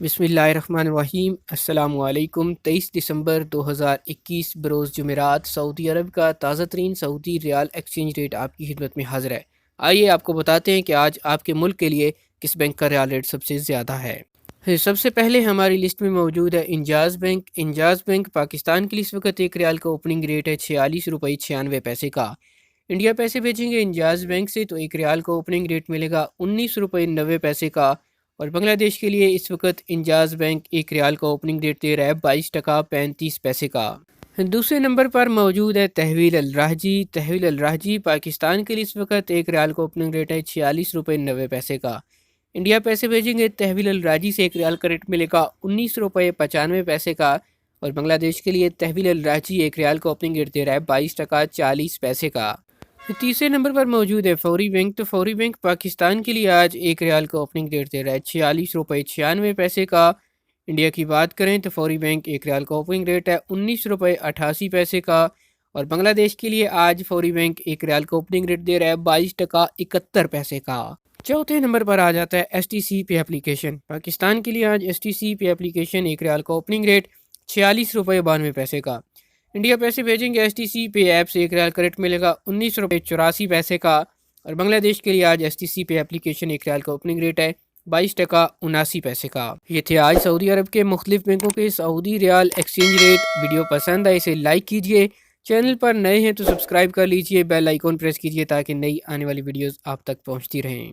بسم اللہ الرحمن الرحیم۔ السلام علیکم۔ 23 دسمبر 2021 بروز جمعرات، سعودی عرب کا تازہ ترین سعودی ریال ایکسچینج ریٹ آپ کی خدمت میں حاضر ہے۔ آئیے آپ کو بتاتے ہیں کہ آج آپ کے ملک کے لیے کس بینک کا ریال ریٹ سب سے زیادہ ہے۔ سب سے پہلے ہماری لسٹ میں موجود ہے انجاز بینک۔ انجاز بینک پاکستان کے لیے اس وقت ایک ریال کا اوپننگ ریٹ ہے 46 روپے 96 پیسے کا۔ انڈیا پیسے بھیجیں گے انجاز بینک سے تو ایک ریال کا اوپننگ ریٹ ملے گا 19 روپے 90 پیسے کا، اور بنگلہ دیش کے لیے اس وقت انجاز بینک ایک ریال کا اوپننگ ریٹ دے رہا ہے 22 ٹکا 35 پیسے کا۔ دوسرے نمبر پر موجود ہے تحویل الراجی۔ تحویل الراجی پاکستان کے لیے اس وقت ایک ریال کا اوپننگ ریٹ ہے 46 روپے 90 پیسے کا۔ انڈیا پیسے بھیجیں گے تحویل الراجی سے ایک ریال کا ریٹ ملے گا 19 روپے 95 پیسے کا، اور بنگلہ دیش کے لیے تحویل الراجی ایک ریال کا اوپننگ ریٹ دے رہا ہے 22 ٹکا 40 پیسے کا۔ تیسرے نمبر پر موجود ہے فوری بینک۔ تو فوری بینک پاکستان کے لیے آج ایک ریال کا اوپننگ ریٹ دے رہا ہے 46 روپے 96 پیسے کا۔ انڈیا کی بات کریں تو فوری بینک ایک ریال کا اوپننگ ریٹ ہے 19 روپے 88 پیسے کا، اور بنگلہ دیش کے لیے آج فوری بینک ایک ریال کا اوپننگ ریٹ دے رہا ہے 22 ٹکا 71 پیسے کا۔ چوتھے نمبر پر آ جاتا ہے ایس ٹی سی پے اپلیکیشن۔ پاکستان کے لیے آج ایس ٹی سی پے اپلیکیشن ایک ریال کا اوپننگ ریٹ 46 روپے 92 پیسے کا۔ انڈیا پیسے بھیجیں گے ایس ٹی سی پے ایپ سے ایک ریال کا ریٹ ملے گا 19 روپے 84 پیسے کا، اور بنگلہ دیش کے لیے آج ایس ٹی سی پے اپلیکیشن ایک ریال کا اوپننگ ریٹ ہے 22 ٹکا 79 پیسے کا۔ یہ تھے آج سعودی عرب کے مختلف بینکوں کے سعودی ریال ایکسچینج ریٹ۔ ویڈیو پسند آئے اسے لائک کیجئے، چینل پر نئے ہیں تو سبسکرائب کر لیجئے، بیل آئیکن پریس کیجئے تاکہ نئی آنے والی ویڈیوز آپ تک پہنچتی رہیں۔